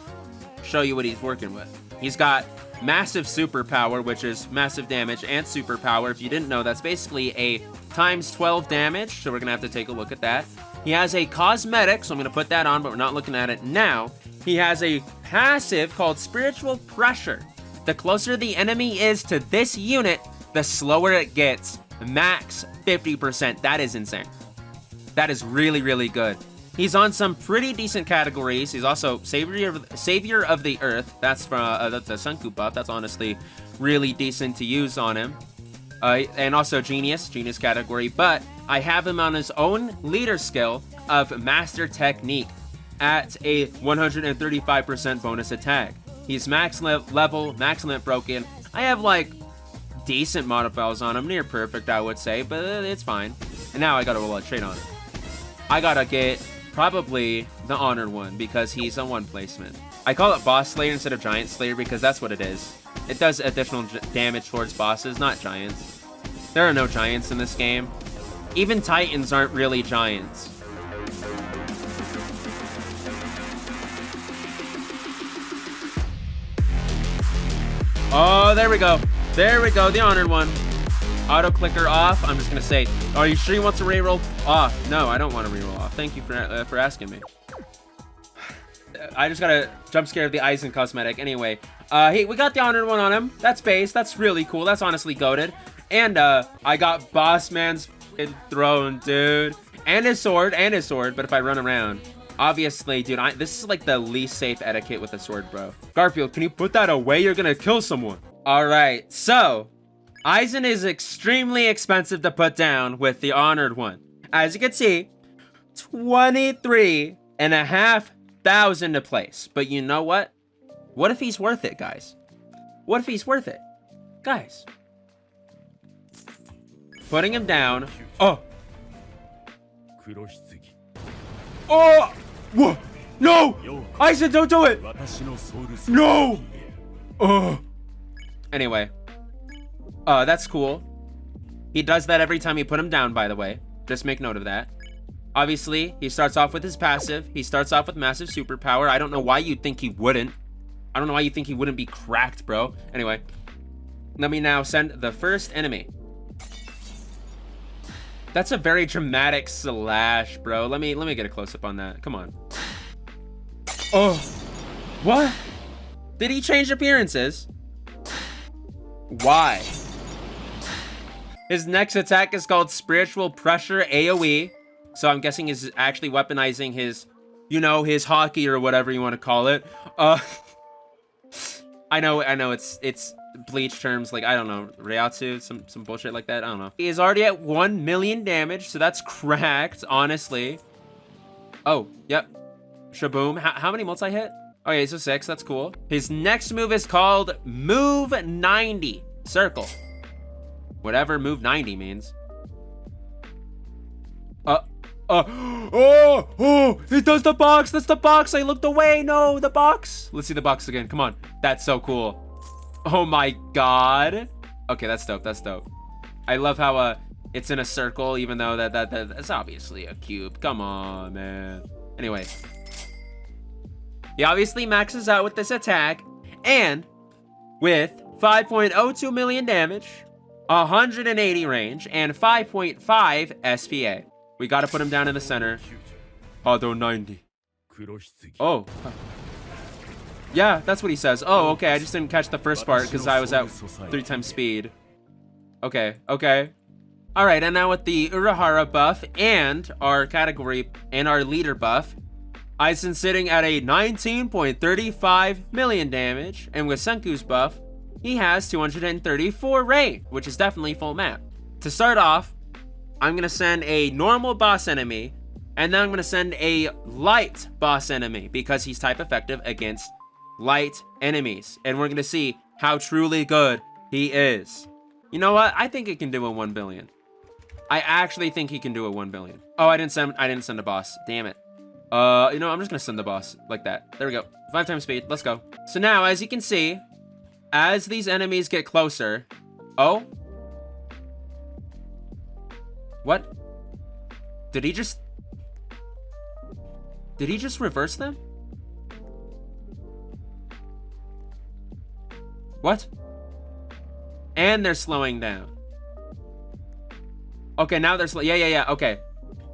show you what he's working with. He's got massive superpower, which is massive damage, and superpower. If you didn't know, that's basically a times 12 damage, so we're gonna have to take a look at that. He has a cosmetic, so I'm gonna put that on, but we're not looking at it now. He has a passive called Spiritual Pressure. The closer the enemy is to this unit, the slower it gets. Max 50%. That is insane. That is really, really good. He's on some pretty decent categories. He's also Savior of the Earth. That's from that's a Sunku buff. That's honestly really decent to use on him. And also Genius category. But I have him on his own leader skill of Master Technique at a 135% bonus attack. He's max level, max limit broken. I have like decent modifiers on him, near perfect I would say, but it's fine. And now I gotta roll a trait on him. I gotta get probably the honored one because he's a 1 placement. I call it Boss Slayer instead of Giant Slayer because that's what it is. It does additional damage towards bosses, not giants. There are no giants in this game. Even Titans aren't really giants. Oh, there we go. The honored one. Auto clicker off. I'm just gonna say, are you sure you want to reroll off? No, I don't want to reroll off. Thank you for asking me. I just got a jump scare of the Aizen cosmetic. Anyway, hey, we got the honored one on him. That's base. That's really cool. That's honestly goated. And I got Boss Man's throne, dude, and his sword. But if I run around, obviously, dude, this is like the least safe etiquette with a sword, bro. Garfield, can you put that away? You're gonna kill someone. All right, so Aizen is extremely expensive to put down with the honored one. As you can see, 23,500 to place. But you know what? What if he's worth it, guys? What if he's worth it? Guys. Putting him down. Oh. Oh! Whoa! No! Aizen, don't do it! No! Oh. Anyway. That's cool. He does that every time you put him down, by the way. Just make note of that. Obviously, he starts off with his passive. He starts off with massive superpower. I don't know why you'd think he wouldn't. I don't know why you think he wouldn't be cracked, bro. Anyway. Let me now send the first enemy. That's a very dramatic slash, bro. Let me get a close-up on that. Come on. Oh. What? Did he change appearances? Why? His next attack is called Spiritual Pressure AoE. So I'm guessing he's actually weaponizing his, you know, his hockey or whatever you want to call it. I know it's Bleach terms, like, I don't know, Ryatsu, some bullshit like that, I don't know. He is already at 1 million damage, so that's cracked, honestly. Oh, yep. Shaboom. How many multi hit? Okay, so 6, that's cool. His next move is called Move 90. Circle. Whatever Move 90 means. It does the box. That's the box. I looked away. No, the box. Let's see the box again. Come on. That's so cool. Oh my god. Okay, that's dope. That's dope. I love how it's in a circle, even though that's obviously a cube. Come on, man. Anyway. He obviously maxes out with this attack, and with 5.02 million damage, 180 range, and 5.5 SPA. We gotta put him down in the center. Although 90. Oh. Yeah, that's what he says. Oh, okay. I just didn't catch the first part because I was at 3 times speed. Okay, okay. All right, and now with the Urahara buff and our category and our leader buff, Aizen sitting at a 19.35 million damage, and with Senku's buff, he has 234 range, which is definitely full map. To start off, I'm gonna send a normal boss enemy, and then I'm gonna send a light boss enemy because he's type effective against light enemies, and we're gonna see how truly good he is. You know what? I think he can do a 1 billion. I actually think he can do a 1 billion. Oh, I didn't send a boss. Damn it. You know, I'm just gonna send the boss like that. There we go. 5 times speed. Let's go. So now, as you can see, as these enemies get closer, oh. What? Did he just reverse them? What? And they're slowing down. Okay, now they're slow. Yeah. Okay.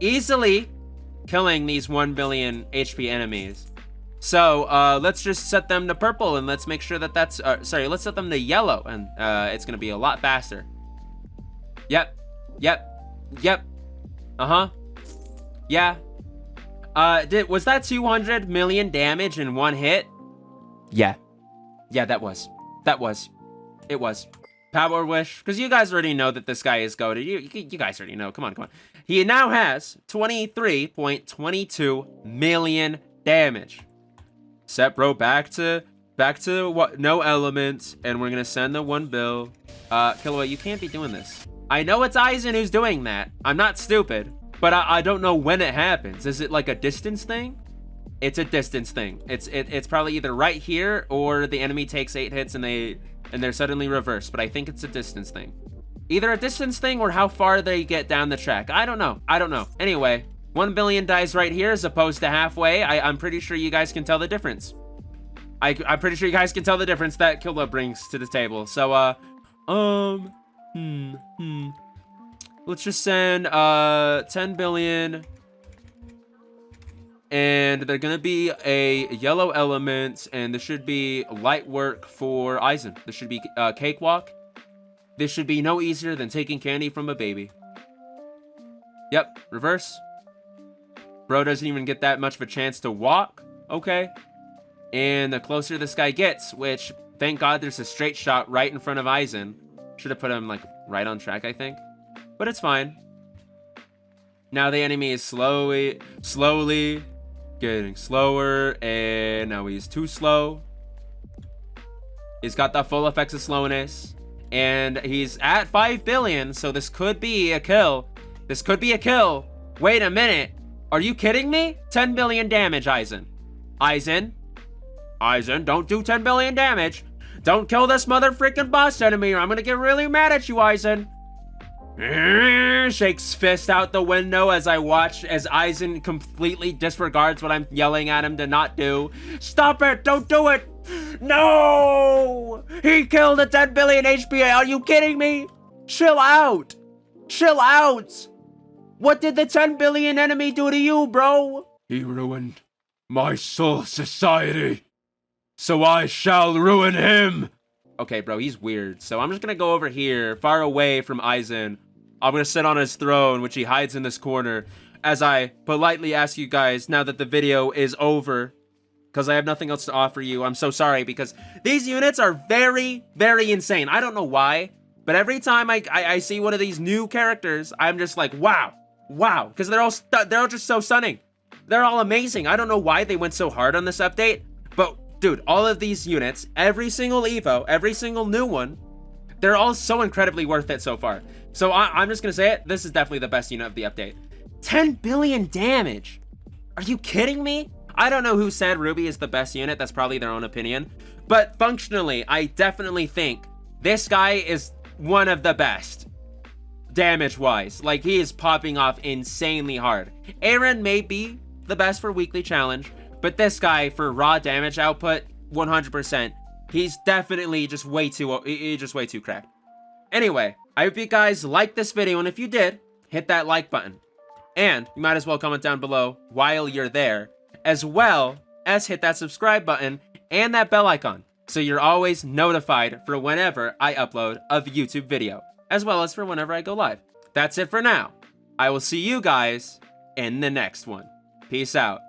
Easily killing these 1 billion HP enemies. So, let's just set them to purple and let's make sure that that's, sorry, let's set them to yellow and, it's gonna be a lot faster. Yep. Uh-huh. Yeah. Was that 200 million damage in 1 hit? Yeah. Yeah, that was. It was. Power Wish, because you guys already know that this guy is goated. You guys already know. Come on. He now has 23.22 million damage. Set bro back to what? No elements, and we're gonna send the 1 bill. Killua, you can't be doing this. I know it's Aizen who's doing that. I'm not stupid, but I don't know when it happens. Is it like a distance thing? It's a distance thing. It's probably either right here or the enemy takes 8 hits and they're suddenly reversed, but I think it's a distance thing. Either a distance thing or how far they get down the track. I don't know. Anyway, 1 billion dies right here as opposed to halfway. I'm pretty sure you guys can tell the difference. I'm pretty sure you guys can tell the difference that Killua brings to the table. So, let's just send 10 billion, and they're gonna be a yellow element, and this should be light work for Aizen. This should be cakewalk. This should be no easier than taking candy from a baby. Yep, reverse. Bro doesn't even get that much of a chance to walk. Okay. And the closer this guy gets, which thank God there's a straight shot right in front of Aizen. Should have put him like right on track, I think. But it's fine. Now the enemy is slowly getting slower, and now he's too slow. He's got the full effects of slowness, and he's at 5 billion, so this could be a kill. This could be a kill. Wait a minute. Are you kidding me? 10 billion damage, Aizen. Aizen, don't do 10 billion damage. Don't kill this mother freaking boss enemy, or I'm gonna get really mad at you, Aizen. Shakes fist out the window as I watch as Aizen completely disregards what I'm yelling at him to not do. Stop it! Don't do it! No! He killed a 10 billion HP. Are you kidding me? Chill out! Chill out! What did the 10 billion enemy do to you, bro? He ruined my soul society, so I shall ruin him. Okay, bro, he's weird. So I'm just gonna go over here, far away from Aizen. I'm gonna sit on his throne, which he hides in this corner, as I politely ask you guys, now that the video is over, because I have nothing else to offer you. I'm so sorry, because these units are very, very insane. I don't know why, but every time I see one of these new characters, I'm just like, wow, because they're all just so stunning. They're all amazing. I don't know why they went so hard on this update, but dude, all of these units, every single Evo, every single new one, they're all so incredibly worth it so far. So I'm just gonna say it, this is definitely the best unit of the update. 10 billion damage. Are you kidding me? I don't know who said Ruby is the best unit, that's probably their own opinion. But functionally, I definitely think this guy is one of the best. Damage-wise, like he is popping off insanely hard. Aaron may be the best for weekly challenge, but this guy for raw damage output, 100%. He's definitely just way too cracked. Anyway, I hope you guys liked this video, and if you did, hit that like button. And you might as well comment down below while you're there, as well as hit that subscribe button and that bell icon, so you're always notified for whenever I upload a YouTube video, as well as for whenever I go live. That's it for now. I will see you guys in the next one. Peace out.